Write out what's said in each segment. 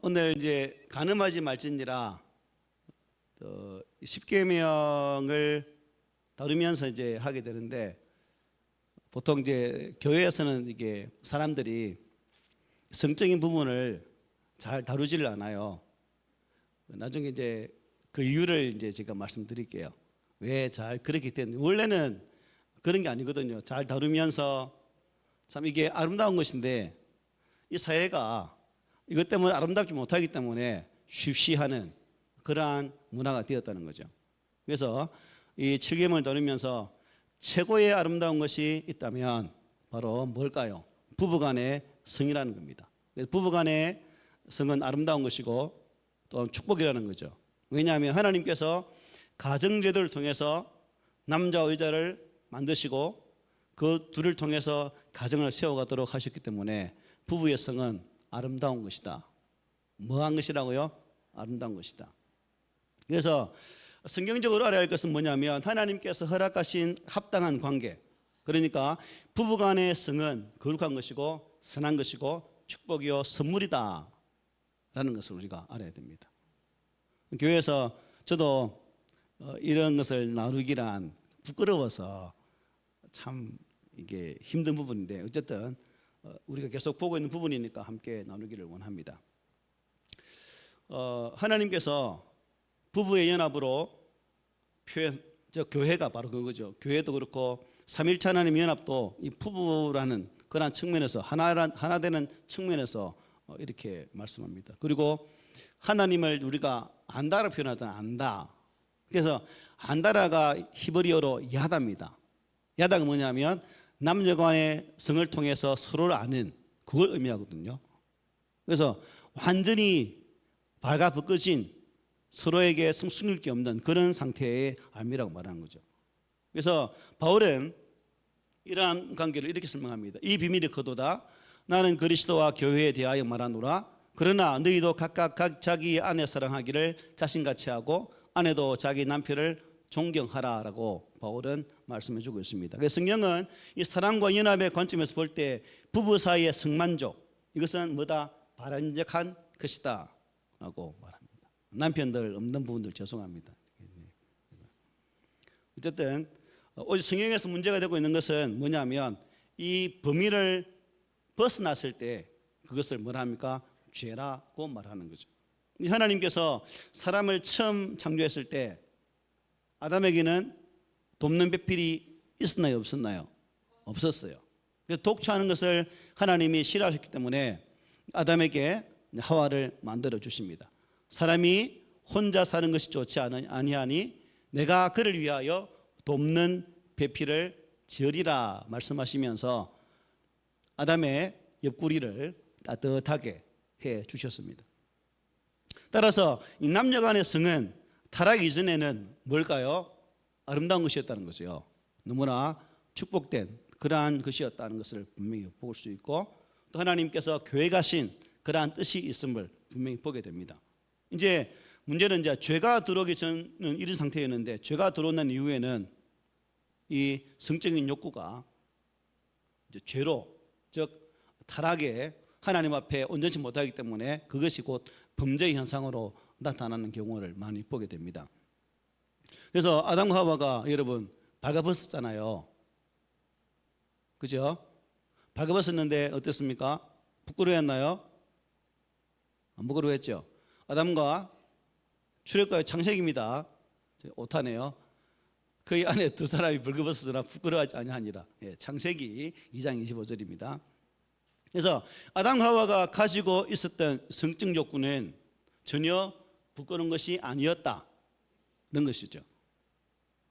오늘 이제 간음하지 말지니라 10계명을 다루면서 이제 하게 되는데, 보통 이제 교회에서는 이게 사람들이 성적인 부분을 잘 다루지를 않아요. 나중에 이제 그 이유를 이제 제가 말씀드릴게요. 왜 잘 그렇게 된, 원래는 그런 게 아니거든요. 잘 다루면서 참 이게 아름다운 것인데, 이 사회가 이것 때문에 아름답지 못하기 때문에 쉬쉬하는 그러한 문화가 되었다는 거죠. 그래서 이 7계명을 다루면서 최고의 아름다운 것이 있다면 바로 뭘까요? 부부간의 성이라는 겁니다. 부부간의 성은 아름다운 것이고 또 축복이라는 거죠. 왜냐하면 하나님께서 가정제도를 통해서 남자와 여자를 만드시고 그 둘을 통해서 가정을 세워가도록 하셨기 때문에 부부의 성은 아름다운 것이다. 뭐한 것이라고요? 아름다운 것이다. 그래서 성경적으로 알아야 할 것은 뭐냐면, 하나님께서 허락하신 합당한 관계, 그러니까 부부간의 성은 거룩한 것이고 선한 것이고 축복이요 선물이다 라는 것을 우리가 알아야 됩니다. 교회에서 저도 이런 것을 나누기란 부끄러워서 참 이게 힘든 부분인데, 어쨌든 우리가 계속 보고 있는 부분이니까 함께 나누기를 원합니다. 하나님께서 부부의 연합으로 표현, 교회가 바로 그거죠. 교회도 그렇고 삼일체 하나님 연합도 이 부부라는 그런 측면에서 하나 되는 측면에서 이렇게 말씀합니다. 그리고 하나님을 우리가 안다라 표현하잖아요. 안다. 그래서 안다라가 히브리어로 야다입니다. 야다가 뭐냐면 남녀 간의 성을 통해서 서로를 아는, 그걸 의미하거든요. 그래서 완전히 발가벗겨진, 서로에게 숨길 게 없는 그런 상태의 알미라고 말하는 거죠. 그래서 바울은 이러한 관계를 이렇게 설명합니다. 이 비밀이 거도다. 나는 그리스도와 교회에 대하여 말하노라. 그러나 너희도 각각 자기 아내 사랑하기를 자신같이 하고 아내도 자기 남편을 존경하라라고 바울은 말씀해 주고 있습니다. 그래서 성경은 이 사랑과 연합의 관점에서 볼 때 부부 사이의 성만족, 이것은 뭐다? 바람직한 것이다 라고 말합니다. 남편들 없는 부분들 죄송합니다. 어쨌든 오직 성경에서 문제가 되고 있는 것은 뭐냐면, 이 범위를 벗어났을 때 그것을 뭐라 합니까? 죄라고 말하는 거죠. 하나님께서 사람을 처음 창조했을 때 아담에게는 돕는 배필이 있었나요? 없었나요? 없었어요. 그래서 독초하는 것을 하나님이 싫어하셨기 때문에 아담에게 하와를 만들어 주십니다. 사람이 혼자 사는 것이 좋지 아니하니 내가 그를 위하여 돕는 배필을 지으리라 말씀하시면서 아담의 옆구리를 따뜻하게 해 주셨습니다. 따라서 이 남녀 간의 성은 타락 이전에는 뭘까요? 아름다운 것이었다는 것이요. 너무나 축복된 그러한 것이었다는 것을 분명히 볼 수 있고, 또 하나님께서 계획하신 그러한 뜻이 있음을 분명히 보게 됩니다. 이제 문제는 이제 죄가 들어오기 전은 이런 상태였는데, 죄가 들어오는 이후에는 이 성적인 욕구가 이제 죄로, 즉 타락에 하나님 앞에 온전치 못하기 때문에 그것이 곧 범죄의 현상으로 나타나는 경우를 많이 보게 됩니다. 그래서 아담과 하와가 여러분 발가벗었잖아요. 그죠? 발가벗었는데 어땠습니까? 부끄러워했나요? 안 부끄러워했죠. 아담과 출애굽과의 창세기입니다. 오타네요. 그의 안에 두 사람이 벌거벗으나 부끄러워하지 아니하니라. 창세기 2장 25절입니다. 그래서 아담 하와가 가지고 있었던 성적 욕구는 전혀 부끄러운 것이 아니었다, 그런 것이죠.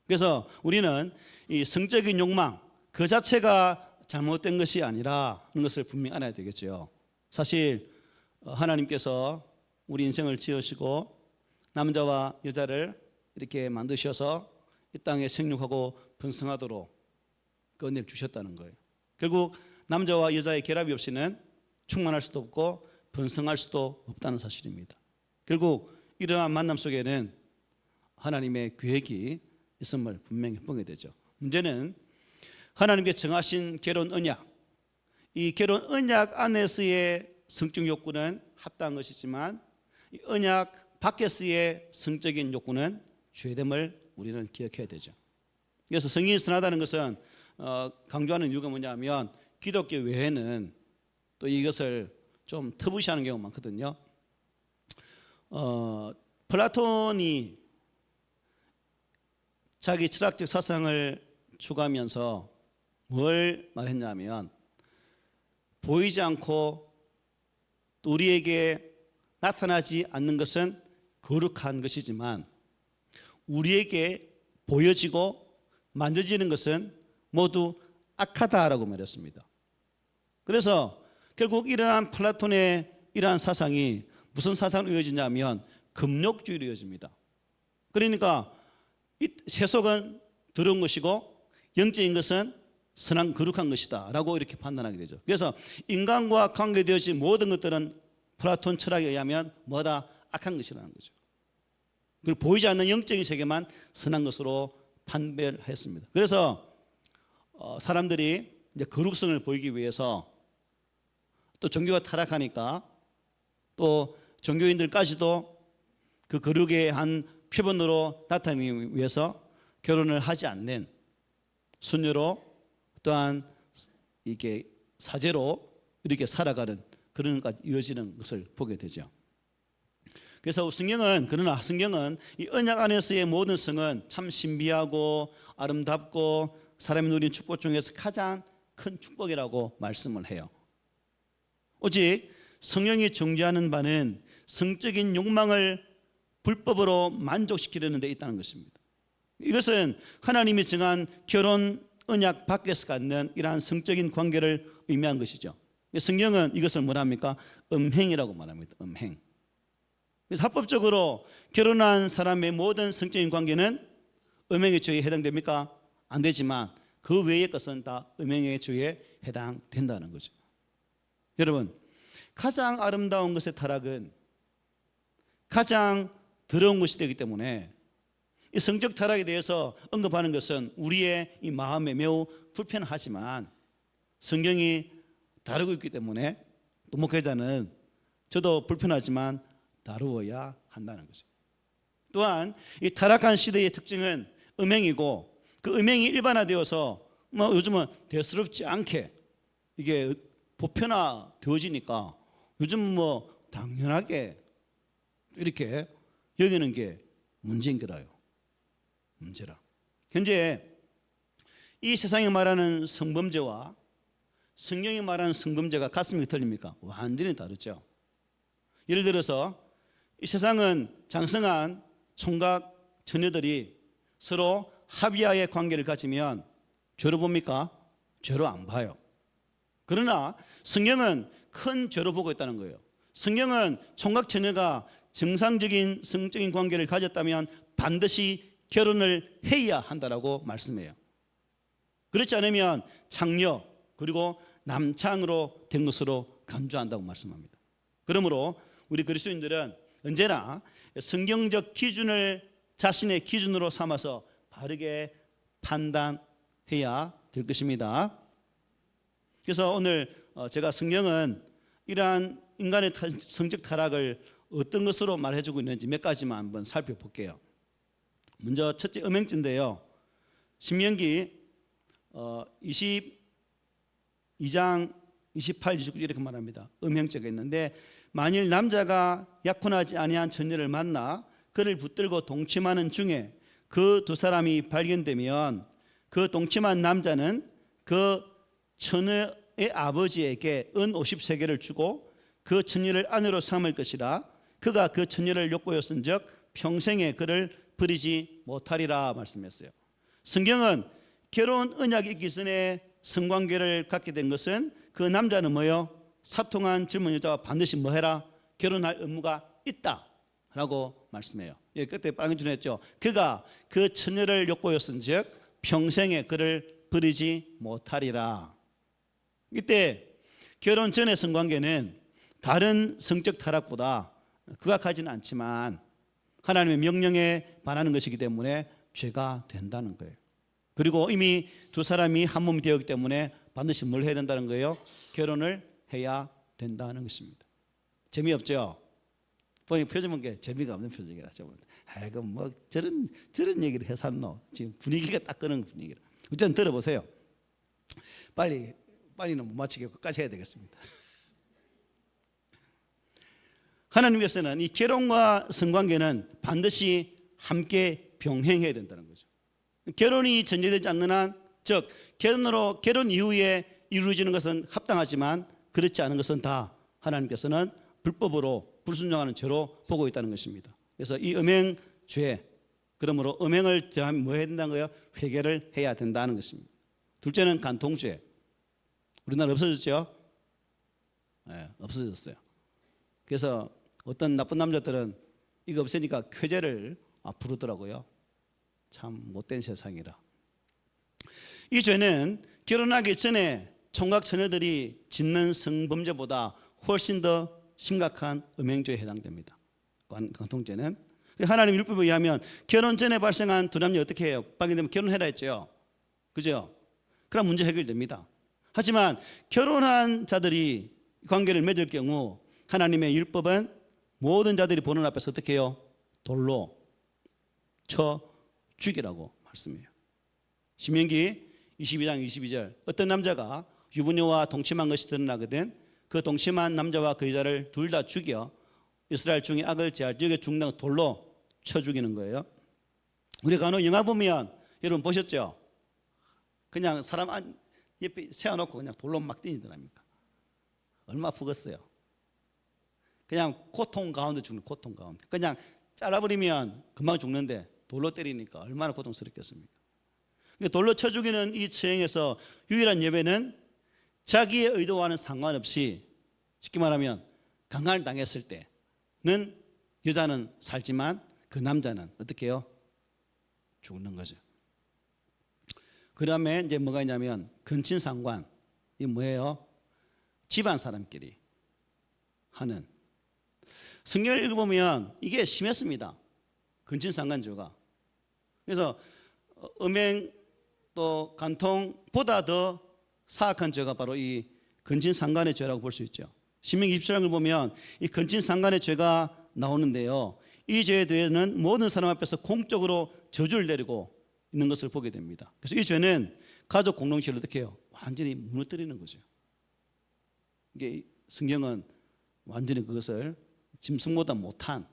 그래서 우리는 이 성적인 욕망 그 자체가 잘못된 것이 아니라 하는 것을 분명히 알아야 되겠죠. 사실 하나님께서 우리 인생을 지으시고 남자와 여자를 이렇게 만드셔서 이 땅에 생육하고 번성하도록 그 은혜를 주셨다는 거예요. 결국 남자와 여자의 결합이 없이는 충만할 수도 없고 번성할 수도 없다는 사실입니다. 결국 이러한 만남 속에는 하나님의 계획이 있음을 분명히 보게 되죠. 문제는 하나님께 정하신 결혼 언약, 이 결혼 언약 안에서의 성적 욕구는 합당한 것이지만 이 언약 밖에서의 성적인 욕구는 죄됨을 우리는 기억해야 되죠. 그래서 성인이 선하다는 것은 강조하는 이유가 뭐냐면 기독교 외에는 또 이것을 좀 터부시하는 경우가 많거든요. 플라톤이 자기 철학적 사상을 추구하면서 뭘 말했냐면 보이지 않고 또 우리에게 나타나지 않는 것은 거룩한 것이지만 우리에게 보여지고 만져지는 것은 모두 악하다라고 말했습니다. 그래서 결국 이러한 플라톤의 이러한 사상이 무슨 사상으로 이어지냐면 금욕주의로 이어집니다. 그러니까 이 세속은 더러운 것이고 영적인 것은 선한 거룩한 것이다 라고 이렇게 판단하게 되죠. 그래서 인간과 관계되어진 모든 것들은 플라톤 철학에 의하면 뭐다? 악한 것이라는 거죠. 그리고 보이지 않는 영적인 세계만 선한 것으로 판별했습니다. 그래서 사람들이 이제 거룩성을 보이기 위해서 또 종교가 타락하니까 또 종교인들까지도 그 거룩의 한 표본으로 나타내기 위해서 결혼을 하지 않는 수녀로 또한 이게 사제로 이렇게 살아가는 그런 것까지 이어지는 것을 보게 되죠. 그래서 그러나 성경은 이 언약 안에서의 모든 성은 참 신비하고 아름답고 사람이 누린 축복 중에서 가장 큰 축복이라고 말씀을 해요. 오직 성령이 정죄하는 바는 성적인 욕망을 불법으로 만족시키려는 데 있다는 것입니다. 이것은 하나님이 정한 결혼 언약 밖에서 갖는 이러한 성적인 관계를 의미한 것이죠. 성경은 이것을 뭐라 합니까? 음행이라고 말합니다. 음행. 그래서 합법적으로 결혼한 사람의 모든 성적인 관계는 음행의 죄에 해당됩니까? 안 되지만 그 외의 것은 다 음행의 죄에 해당된다는 거죠. 여러분, 가장 아름다운 것의 타락은 가장 더러운 것이 되기 때문에 이 성적 타락에 대해서 언급하는 것은 우리의 이 마음에 매우 불편하지만 성경이 다루고 있기 때문에 또 목회자는 저도 불편하지만 다루어야 한다는 거죠. 또한 이 타락한 시대의 특징은 음행이고 그 음행이 일반화되어서 요즘은 대수롭지 않게 이게 보편화되어지니까 요즘 당연하게 이렇게 여기는 게 문제인 거라요. 문제라. 현재 이 세상이 말하는 성범죄와 성경이 말하는 성범죄가 같습니까? 틀립니까? 완전히 다르죠. 예를 들어서 이 세상은 장성한 총각 처녀들이 서로 합의하에 관계를 가지면 죄로 봅니까? 죄로 안 봐요. 그러나 성경은 큰 죄로 보고 있다는 거예요. 성경은 총각 처녀가 정상적인 성적인 관계를 가졌다면 반드시 결혼을 해야 한다라고 말씀해요. 그렇지 않으면 창녀 그리고 남창으로 된 것으로 간주한다고 말씀합니다. 그러므로 우리 그리스도인들은 언제나 성경적 기준을 자신의 기준으로 삼아서 바르게 판단해야 될 것입니다. 그래서 오늘 제가 성경은 이러한 인간의 성적 타락을 어떤 것으로 말해주고 있는지 몇 가지만 한번 살펴볼게요. 먼저 첫째 음행죄인데요. 신명기 22장 28, 29 이렇게 말합니다. 음행죄가 있는데 만일 남자가 약혼하지 아니한 처녀를 만나 그를 붙들고 동침하는 중에 그 두 사람이 발견되면 그 동침한 남자는 그 처녀의 아버지에게 은 50세겔을 주고 그 처녀를 아내로 삼을 것이라 그가 그 처녀를 욕보였은즉 평생에 그를 버리지 못하리라 말씀했어요. 성경은 결혼 언약이 있기 전에 성관계를 갖게 된 것은 그 남자는 뭐요? 사통한 젊은 여자와 반드시 뭐 해라? 결혼할 의무가 있다라고 말씀해요. 예, 그때 빨간 줄 했죠. 그가 그 처녀를 욕보였은즉 평생에 그를 버리지 못하리라. 이때 결혼 전의 성관계는 다른 성적 타락보다 극악하지는 않지만 하나님의 명령에 반하는 것이기 때문에 죄가 된다는 거예요. 그리고 이미 두 사람이 한 몸이 되었기 때문에 반드시 뭘 해야 된다는 거예요? 결혼을 해야 된다는 것입니다. 재미없죠? 보니 표정 본 게 재미가 없는 표정이라. 아이고 뭐 저런 얘기를 해산노. 지금 분위기가 딱 그런 분위기라. 어쨌든 들어보세요. 빨리는 못 맞추게 끝까지 해야 되겠습니다. 하나님께서는 이 결혼과 성관계는 반드시 함께 병행해야 된다는 거죠. 결혼이 전제되지 않는 한, 즉 결혼 이후에 이루어지는 것은 합당하지만 그렇지 않은 것은 다 하나님께서는 불법으로 불순종하는 죄로 보고 있다는 것입니다. 그래서 이 음행죄, 그러므로 음행을 저하면 뭐 해야 된다는 거예요? 회개를 해야 된다는 것입니다. 둘째는 간통죄. 우리나라 없어졌죠? 네, 없어졌어요. 그래서 어떤 나쁜 남자들은 이거 없으니까 쾌제를 부르더라고요. 참 못된 세상이라. 이 죄는 결혼하기 전에 총각 처녀들이 짓는 성범죄보다 훨씬 더 심각한 음행죄에 해당됩니다. 간통죄는. 하나님 율법에 의하면 결혼 전에 발생한 두 남녀 어떻게 해요? 발견되면 결혼해라 했죠. 그죠? 그럼 문제 해결됩니다. 하지만 결혼한 자들이 관계를 맺을 경우 하나님의 율법은 모든 자들이 보는 앞에서 어떻게 해요? 돌로 쳐 죽이라고 말씀해요. 신명기 22장 22절, 어떤 남자가 유부녀와 동침한 것이 드러나거든 그 동침한 남자와 그 여자를 둘 다 죽여 이스라엘 중에 악을 제할 지역에 죽는 돌로 쳐 죽이는 거예요. 우리 간혹 영화 보면 여러분 보셨죠? 그냥 사람 옆에 세워놓고 그냥 돌로 막 뛰니더랍니까? 얼마나 아프겠어요. 그냥 고통 가운데 죽는, 고통 가운데. 그냥 잘라버리면 금방 죽는데 돌로 때리니까 얼마나 고통스럽겠습니까? 돌로 쳐 죽이는 이 처형에서 유일한 예외는 자기의 의도와는 상관없이, 쉽게 말하면 강간을 당했을 때는 여자는 살지만 그 남자는 어떻게 해요? 죽는 거죠. 그 다음에 이제 뭐가 있냐면 근친상관. 이게 뭐예요? 집안 사람끼리 하는. 성경을 읽어보면 이게 심했습니다. 근친상간죄가. 그래서 음행 또 간통보다 더 사악한 죄가 바로 이 근친상간의 죄라고 볼 수 있죠. 신명기 27장을 보면 이 근친상간의 죄가 나오는데요. 이 죄에 대해서는 모든 사람 앞에서 공적으로 저주를 내리고 있는 것을 보게 됩니다. 그래서 이 죄는 가족 공동체를 어떻게 해요? 완전히 무너뜨리는 거죠. 이게 성경은 완전히 그것을 짐승보다 못한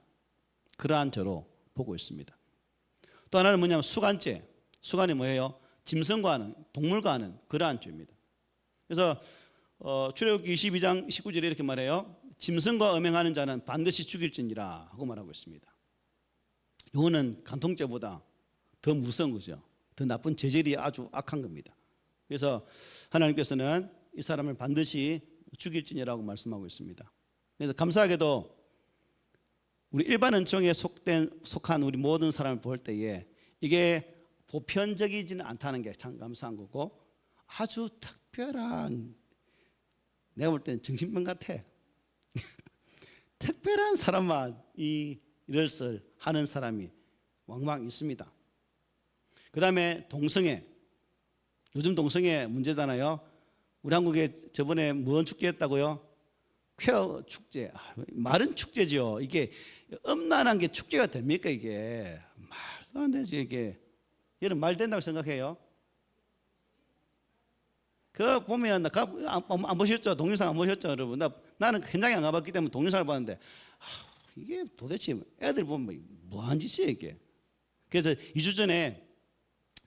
그러한 죄로 보고 있습니다. 또 하나는 뭐냐면 수간죄. 수간이 뭐예요? 짐승과는, 동물과는 그러한 죄입니다. 그래서 출애굽기 22장 19절에 이렇게 말해요. 짐승과 음행하는 자는 반드시 죽일지니라 하고 말하고 있습니다. 이거는 간통죄보다 더 무서운 거죠. 더 나쁜 죄질이 아주 악한 겁니다. 그래서 하나님께서는 이 사람을 반드시 죽일지니라고 말씀하고 있습니다. 그래서 감사하게도 우리 일반 은총에 속한 우리 모든 사람을 볼 때에 이게 보편적이지는 않다는 게 참 감사한 거고, 아주 특별한, 내가 볼 때는 정신병 같아. 특별한 사람만 이럴 수 하는 사람이 왕왕 있습니다. 그 다음에 동성애. 요즘 동성애 문제잖아요. 우리 한국에 저번에 무슨 축제 했다고요? 퀘어 축제. 말은 축제죠. 이게 음란한 게 축제가 됩니까? 이게 말도 안 되지. 이게 여러분 말 된다고 생각해요? 그거 보면 안 보셨죠? 동영상 안 보셨죠, 여러분? 나는 현장에 안 가봤기 때문에 동영상을 봤는데 이게 도대체 애들 보면 뭐한 짓이에요 이게. 그래서 2주 전에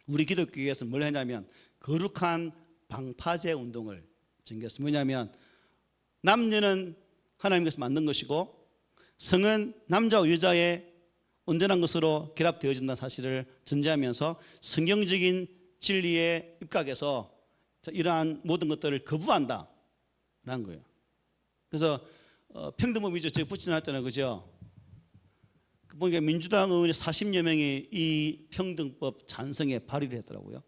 우리 기독교에서 뭘 했냐면 거룩한 방파제 운동을 전개했습니다. 뭐냐면 남녀는 하나님께서 만든 것이고 성은 남자와 여자의 온전한 것으로 결합되어진다는 사실을 전제하면서 성경적인 진리에 입각해서 이러한 모든 것들을 거부한다라는 거예요. 그래서 평등법 위주 저희 붙여놨잖아요, 그죠? 보니까 민주당 의원이 40여 명이 이 평등법 찬성에 발의를 했더라고요.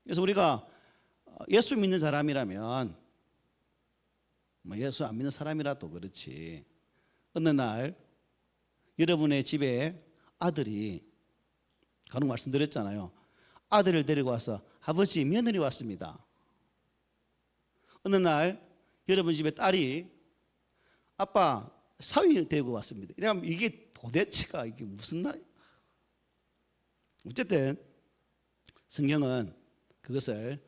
그래서 우리가 예수 믿는 사람이라면, 뭐 예수 안 믿는 사람이라도 그렇지, 어느 날 여러분의 집에 아들이, 간혹 말씀드렸잖아요. 아들을 데리고 와서 아버지 며느리 왔습니다. 어느 날 여러분 집에 딸이 아빠 사위 되고 왔습니다. 이러면 이게 도대체가 이게 무슨 날? 어쨌든 성경은 그것을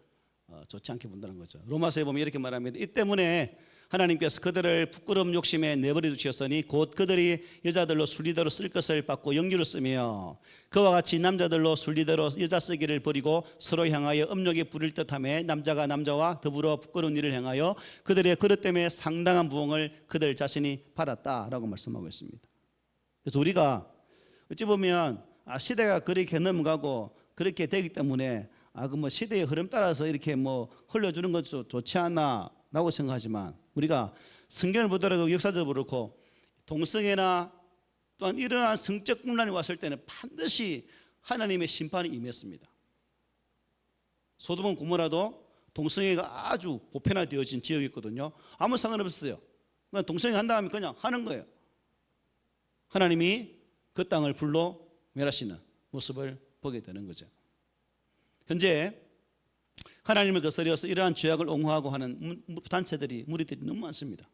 좋지 않게 본다는 거죠. 로마서에 보면 이렇게 말합니다. 이 때문에 하나님께서 그들을 부끄러움 욕심에 내버려 두셨으니 곧 그들이 여자들로 순리대로 쓸 것을 받고 영주로 쓰며 그와 같이 남자들로 순리대로 여자 쓰기를 버리고 서로 향하여 음욕에 부릴 듯하며 남자가 남자와 더불어 부끄러운 일을 행하여 그들의 그릇 때문에 상당한 부흥을 그들 자신이 받았다라고 말씀하고 있습니다. 그래서 우리가 어찌 보면 시대가 그렇게 넘어가고 그렇게 되기 때문에 그 뭐 시대의 흐름 따라서 이렇게 뭐 흘려주는 것도 좋지 않나라고 생각하지만 우리가 성경을 보더라도 역사적으로 그렇고 동성애나 또한 이러한 성적 분란이 왔을 때는 반드시 하나님의 심판이 임했습니다. 소돔과 고모라도 동성애가 아주 보편화되어진 지역이었거든요. 아무 상관없었어요. 그냥 동성애 한 다음에 그냥 하는 거예요. 하나님이 그 땅을 불로 멸하시는 모습을 보게 되는 거죠. 현재 하나님을 거스려서 이러한 죄악을 옹호하고 하는 단체들이 무리들이 너무 많습니다.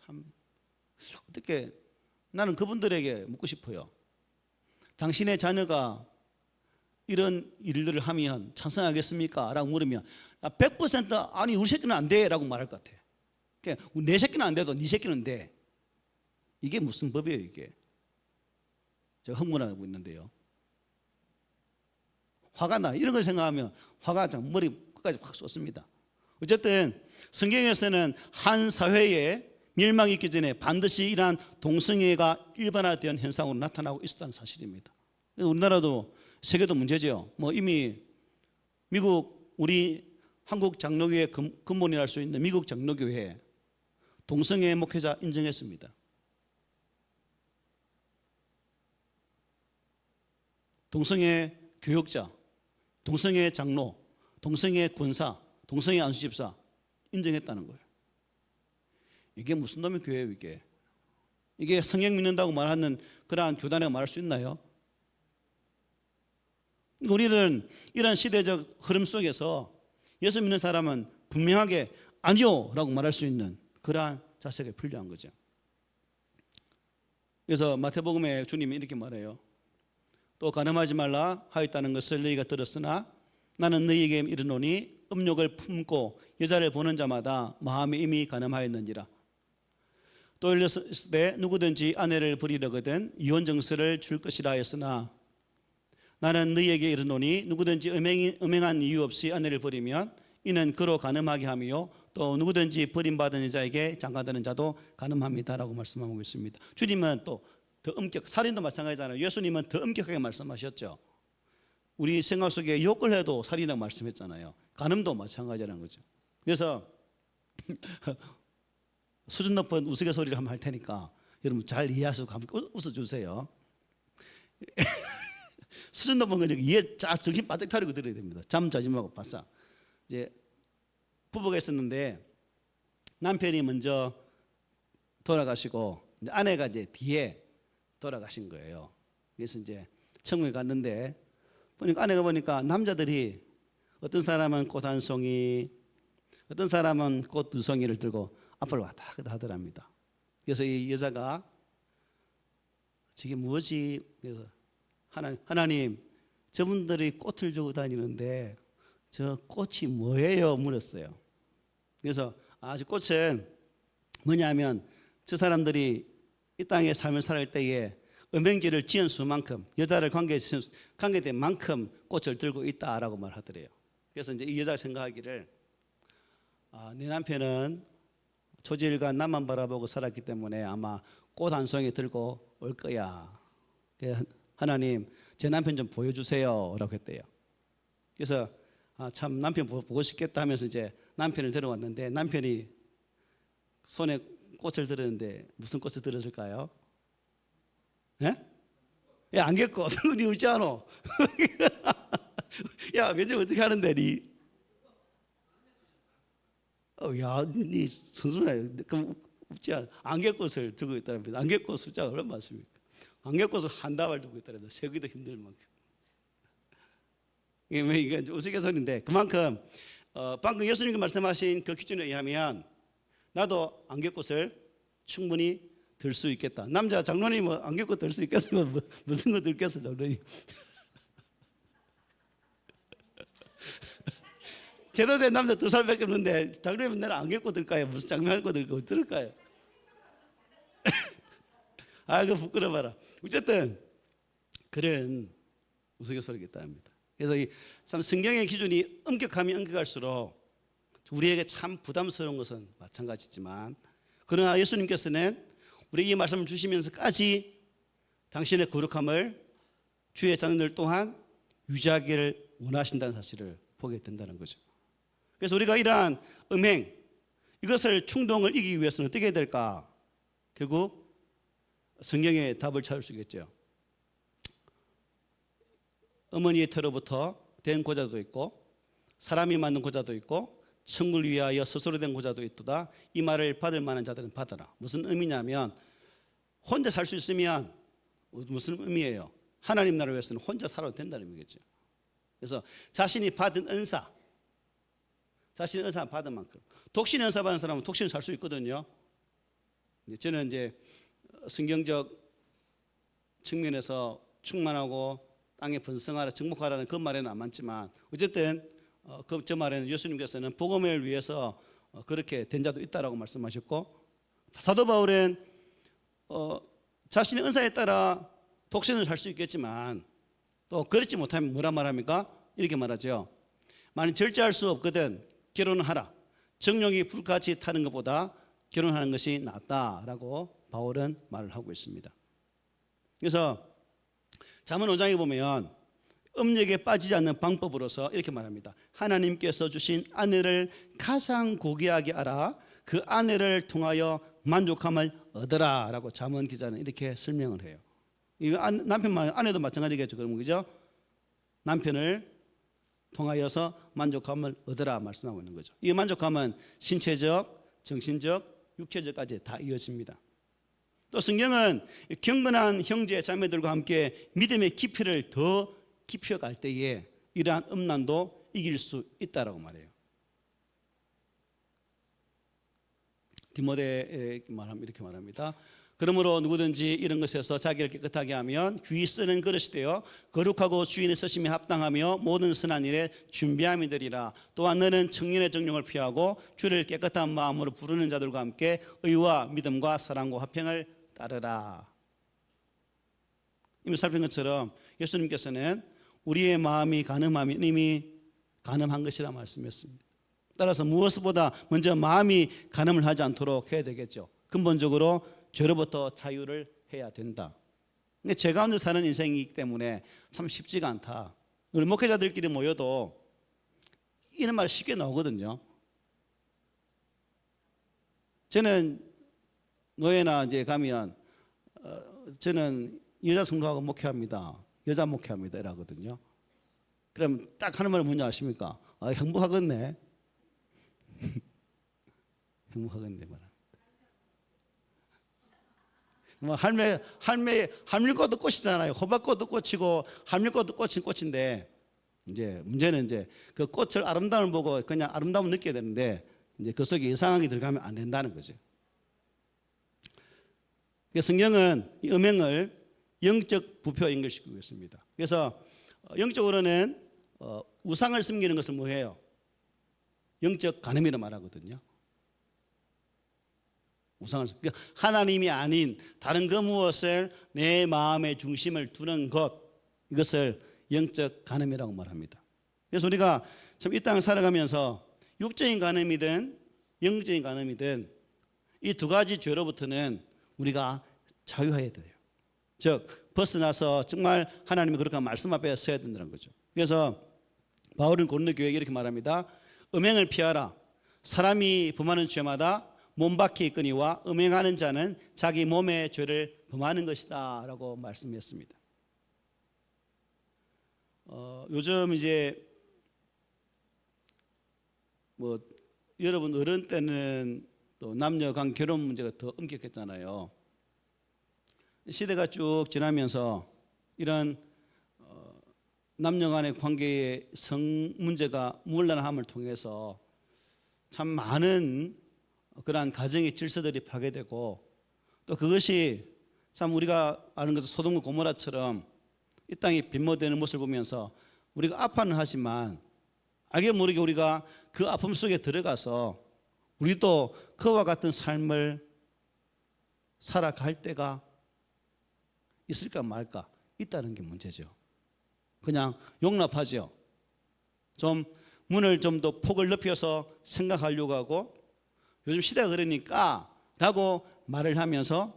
참 어떻게 나는 그분들에게 묻고 싶어요. 당신의 자녀가 이런 일들을 하면 찬성하겠습니까? 라고 물으면 100% 아니 우리 새끼는 안 돼 라고 말할 것 같아. 그러니까 내 새끼는 안 돼도 네 새끼는 돼. 이게 무슨 법이에요 이게. 제가 흥분하고 있는데요. 화가 나. 이런 걸 생각하면 화가 머리 끝까지 확 쏟습니다. 어쨌든 성경에서는 한 사회에 멸망이 있기 전에 반드시 이러한 동성애가 일반화된 현상으로 나타나고 있었다는 사실입니다. 우리나라도 세계도 문제죠. 뭐 이미 미국 우리 한국 장로교회 근본이랄 수 있는 미국 장로교회 동성애 목회자 인정했습니다. 동성애 교역자, 동성애 장로, 동성애 권사, 동성애 안수집사 인정했다는 거예요. 이게 무슨 놈의 교회예요 이게? 이게 성경 믿는다고 말하는 그러한 교단이라고 말할 수 있나요? 우리는 이런 시대적 흐름 속에서 예수 믿는 사람은 분명하게 아니요 라고 말할 수 있는 그러한 자세가 필요한 거죠. 그래서 마태복음에 주님이 이렇게 말해요. 또 간음하지 말라 하였다는 것을 너희가 들었으나 나는 너희에게 이르노니 음욕을 품고 여자를 보는 자마다 마음에 이미 간음하였느니라. 또 일렀을 누구든지 아내를 버리려거든 이혼 정서를 줄 것이라 하였으나 나는 너희에게 이르노니 누구든지 음행한 이유 없이 아내를 버리면 이는 그로 간음하게 하며 또 누구든지 버림받은 여자에게 장가드는 자도 간음합니다라고 말씀하고 있습니다. 주님은 또 더 살인도 마찬가지잖아요. 예수님은 더 엄격하게 말씀하셨죠. 우리 생각 속에 욕을 해도 살인이라고 말씀했잖아요. 간음도 마찬가지라는 거죠. 그래서 수준 높은 우스갯소리를 한번 할 테니까 여러분 잘 이해하시고 한번 웃어주세요. 수준 높은 건 이해 쫙 정신 바짝 차리고 들어야 됩니다. 잠 자지 말고 바싹. 이제 부부가 있었는데 남편이 먼저 돌아가시고 이제 아내가 이제 뒤에 돌아가신 거예요. 그래서 이제 천국에 갔는데 아내가 보니까 남자들이 어떤 사람은 꽃 한 송이, 어떤 사람은 꽃 두 송이를 들고 앞을 왔다 갔다 하더랍니다. 그래서 이 여자가 저게 무엇이? 그래서 하나님 저분들이 꽃을 주고 다니는데 저 꽃이 뭐예요? 물었어요. 그래서 저 꽃은 뭐냐면 저 사람들이 이 땅에 삶을 살 때에 음행죄를 지은 수만큼 여자를 관계된 만큼 꽃을 들고 있다라고 말하더래요. 그래서 이제 이 여자가 생각하기를 내 남편은 초지일관 나만 바라보고 살았기 때문에 아마 꽃 한 송이 들고 올 거야. 하나님 제 남편 좀 보여주세요 라고 했대요. 그래서 참 남편 보고 싶겠다 하면서 이제 남편을 데려왔는데 남편이 손에 꽃을 들었는데 무슨 꽃을 들었을까요? 예? 야, 안개꽃. 니 웃지 않아? 야, 면접 어떻게 하는데, 니? 야, 니 선수네. 그럼 웃지 않아? 안개꽃을 들고 있다랍니다. 안개꽃 숫자가 얼마나 많습니까? 안개꽃을 한 다발 들고 있다랍니다. 세기도 힘들 만큼. 이게 우스갯소리인데 그만큼 방금 예수님이 말씀하신 그 기준에 의하면 나도 안개꽃을 충분히 들 수 있겠다. 남자 장로님 뭐 안개꽃 들 수 있겠어? 무슨 거 들겠어 장로님? 제대로 된 남자 2살밖에 없는데 장로님은 나를 안개꽃 들까요? 무슨 장미꽃 들고 들을까요? 그 부끄러워라. 어쨌든 그런 우스갯소리가 있답니다. 그래서 이 참 성경의 기준이 엄격하면 엄격할수록 우리에게 참 부담스러운 것은 마찬가지지만, 그러나 예수님께서는 우리에게 이 말씀을 주시면서까지 당신의 거룩함을 주의 자녀들 또한 유지하기를 원하신다는 사실을 보게 된다는 거죠. 그래서 우리가 이러한 음행, 이것을 충동을 이기기 위해서는 어떻게 해야 될까? 결국 성경의 답을 찾을 수 있겠죠. 어머니의 태로부터 된 고자도 있고 사람이 만든 고자도 있고 천국을 위하여 스스로 된 고자도 있도다. 이 말을 받을 만한 자들은 받아라. 무슨 의미냐면 혼자 살 수 있으면 무슨 의미예요? 하나님 나라를 위해서는 혼자 살아도 된다는 의미겠죠. 그래서 자신이 받은 은사, 자신의 은사 받은 만큼, 독신 은사 받은 사람은 독신을 살 수 있거든요. 저는 이제 성경적 측면에서 충만하고 땅에 번성하라, 정복하라는 그 말에는 안 맞지만, 어쨌든 저 말에는 예수님께서는 복음을 위해서 그렇게 된 자도 있다라고 말씀하셨고, 사도 바울은 자신의 은사에 따라 독신을 살 수 있겠지만 또 그렇지 못하면 뭐라 말합니까? 이렇게 말하죠. 만약 절제할 수 없거든 결혼을 하라. 정욕이 불같이 타는 것보다 결혼하는 것이 낫다라고 바울은 말을 하고 있습니다. 그래서 잠언 5장에 보면 음욕에 빠지지 않는 방법으로서 이렇게 말합니다. 하나님께서 주신 아내를 가장 고귀하게 알아 그 아내를 통하여 만족함을 얻으라 라고 잠언 기자는 이렇게 설명을 해요. 이 남편만, 아내도 마찬가지겠죠. 그러면 그죠? 남편을 통하여서 만족함을 얻으라 말씀하고 있는 거죠. 이 만족함은 신체적, 정신적, 육체적까지 다 이어집니다. 또 성경은 경건한 형제 자매들과 함께 믿음의 깊이를 더 깊여갈 때에 이러한 음란도 이길 수 있다라고 말해요. 디모데에 이렇게 말합니다. 그러므로 누구든지 이런 것에서 자기를 깨끗하게 하면 귀 쓰는 그릇이 되어 거룩하고 주인의 쓰심에 합당하며 모든 선한 일에 준비함이 되리라. 또한 너는 청년의 정욕을 피하고 주를 깨끗한 마음으로 부르는 자들과 함께 의와 믿음과 사랑과 화평을 따르라. 이미 살핀 것처럼 예수님께서는 우리의 마음이 가늠하면 이미 가늠한 것이라 말씀했습니다. 따라서 무엇보다 먼저 마음이 가늠을 하지 않도록 해야 되겠죠. 근본적으로 죄로부터 자유를 해야 된다. 근데 죄 가운데 사는 인생이기 때문에 참 쉽지가 않다. 우리 목회자들끼리 모여도 이런 말 쉽게 나오거든요. 저는 노예나 이제 가면 저는 여자 성도하고 목회합니다. 여자 목회합니다. 이러거든요. 그럼 딱 하는 말이 뭔지 아십니까? 행복하겠네. 행복하겠네 말합니다. 뭐 할밀꽃도 꽃이잖아요. 호박꽃도 꽃이고 할밀꽃도 꽃은 꽃인데 이제 문제는 이제 그 꽃을 아름다움을 보고 그냥 아름다움을 느껴야 되는데 이제 그 속에 이상하게 들어가면 안 된다는 거죠. 성경은 이 음행을 영적 부패와 연결시키고 있습니다. 그래서 영적으로는 우상을 섬기는 것을 뭐예요? 영적 간음이라 말하거든요. 우상을 그러니까 하나님이 아닌 다른 그 무엇을 내 마음의 중심을 두는 것, 이것을 영적 간음이라고 말합니다. 그래서 우리가 참 이 땅을 살아가면서 육적인 간음이든 영적인 간음이든 이 두 가지 죄로부터는 우리가 자유해야 돼요. 즉 벗어나서 정말 하나님의 거룩한 말씀 앞에 서야 된다는 거죠. 그래서 바울은 고린도 교회에 이렇게 말합니다. 음행을 피하라. 사람이 범하는 죄마다 몸박혀 있거니와 음행하는 자는 자기 몸의 죄를 범하는 것이다 라고 말씀했습니다. 요즘 이제 뭐 여러분 어른 때는 또 남녀 간 결혼 문제가 더 엄격했잖아요. 시대가 쭉 지나면서 이런 남녀 간의 관계의 성 문제가 문란함을 통해서 참 많은 그러한 가정의 질서들이 파괴되고 또 그것이 참 우리가 아는 것은 소돔과 고모라처럼 이 땅이 빈모되는 모습을 보면서 우리가 아파는 하지만 알게 모르게 우리가 그 아픔 속에 들어가서 우리도 그와 같은 삶을 살아갈 때가 있을까 말까 있다는 게 문제죠. 그냥 용납하죠. 좀 문을 좀 더 폭을 넓혀서 생각하려고 하고 요즘 시대가 그러니까 라고 말을 하면서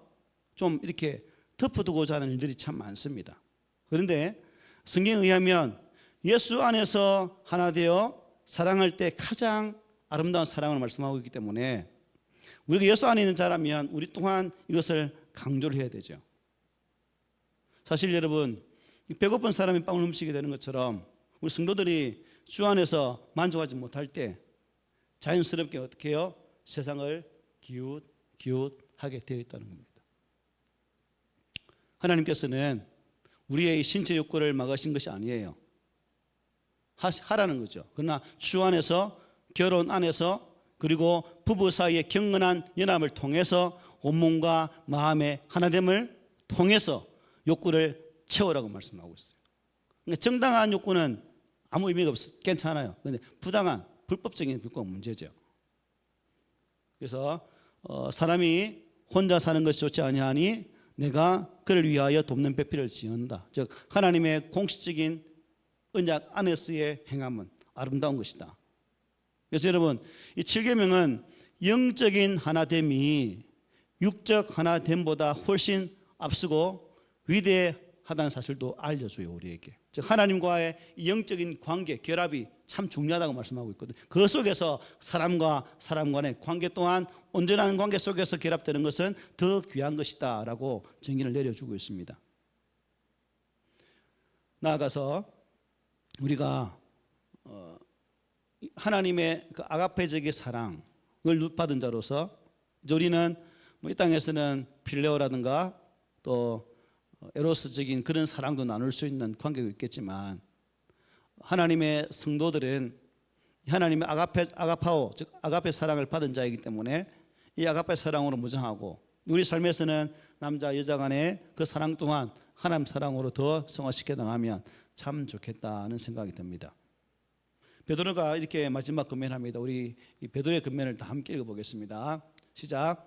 좀 이렇게 덮어두고자 하는 일들이 참 많습니다. 그런데 성경에 의하면 예수 안에서 하나 되어 사랑할 때 가장 아름다운 사랑을 말씀하고 있기 때문에 우리가 예수 안에 있는 자라면 우리 또한 이것을 강조를 해야 되죠. 사실 여러분 배고픈 사람이 빵을 훔치게 되는 것처럼 우리 성도들이 주 안에서 만족하지 못할 때 자연스럽게 어떻게 해요? 세상을 기웃하게 되어 있다는 겁니다. 하나님께서는 우리의 신체 욕구를 막으신 것이 아니에요. 하라는 거죠. 그러나 주 안에서 결혼 안에서 그리고 부부 사이의 경건한 연합을 통해서 온몸과 마음의 하나됨을 통해서 욕구를 채우라고 말씀하고 있어요. 그러니까 정당한 욕구는 아무 의미가 없어 괜찮아요. 그런데 부당한 불법적인 욕구가 문제죠. 그래서 사람이 혼자 사는 것이 좋지 아니하니 내가 그를 위하여 돕는 배필을 지은다. 즉 하나님의 공식적인 언약 안에서의 행함은 아름다운 것이다. 그래서 여러분 이 7계명은 영적인 하나됨이 육적 하나됨보다 훨씬 앞서고 위대하다는 사실도 알려줘요. 우리에게. 즉 하나님과의 영적인 관계, 결합이 참 중요하다고 말씀하고 있거든요. 그 속에서 사람과 사람 간의 관계 또한 온전한 관계 속에서 결합되는 것은 더 귀한 것이다 라고 정의를 내려주고 있습니다. 나아가서 우리가 하나님의 그 아가페적인 사랑을 받은 자로서 우리는 이 땅에서는 필레오라든가 또 에로스적인 그런 사랑도 나눌 수 있는 관계가 있겠지만 하나님의 성도들은 하나님의 아가파오 즉 아가페 사랑을 받은 자이기 때문에 이 아가페 사랑으로 무장하고 우리 삶에서는 남자 여자 간의 그 사랑 또한 하나님 사랑으로 더 성화시켜 나가면 참 좋겠다는 생각이 듭니다. 베드로가 이렇게 마지막 권면합니다. 우리 이 베드로의 권면을 다 함께 읽어보겠습니다. 시작.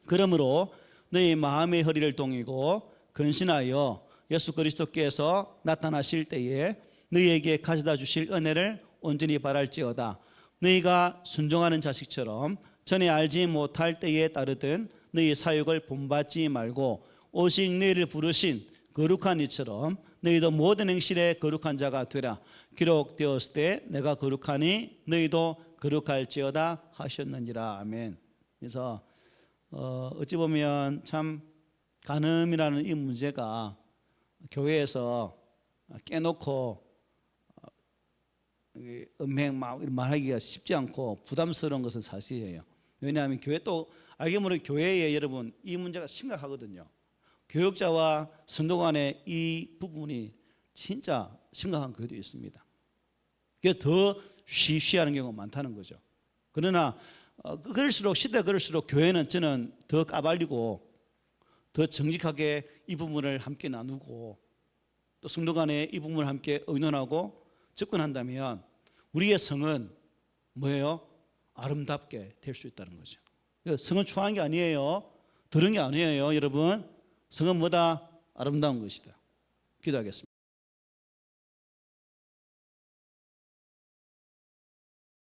그러므로 너희 마음의 허리를 동이고 근신하여 예수 그리스도께서 나타나실 때에 너희에게 가져다 주실 은혜를 온전히 바랄지어다. 너희가 순종하는 자식처럼 전에 알지 못할 때에 따르던 너희 사역을 본받지 말고 오직 너희를 부르신 거룩한 이처럼 너희도 모든 행실에 거룩한 자가 되라. 기록되었을 때 내가 거룩하니 너희도 거룩할지어다 하셨느니라. 아멘. 그래서 어찌 보면 참 간음이라는 이 문제가 교회에서 깨놓고 음행 말하기가 쉽지 않고 부담스러운 것은 사실이에요. 왜냐하면 교회 또 알게 모르게 교회에 여러분 이 문제가 심각하거든요. 교역자와 성도 간의 이 부분이 진짜 심각한 교회도 있습니다. 그래서 더 쉬쉬하는 경우가 많다는 거죠. 그러나 그럴수록 시대가 그럴수록 교회는 저는 더 까발리고 더 정직하게 이 부분을 함께 나누고 또 성도 간에 이 부분을 함께 의논하고 접근한다면 우리의 성은 뭐예요? 아름답게 될 수 있다는 거죠. 성은 추한 게 아니에요. 더러운 게 아니에요. 여러분 성은 뭐다? 아름다운 것이다. 기도하겠습니다.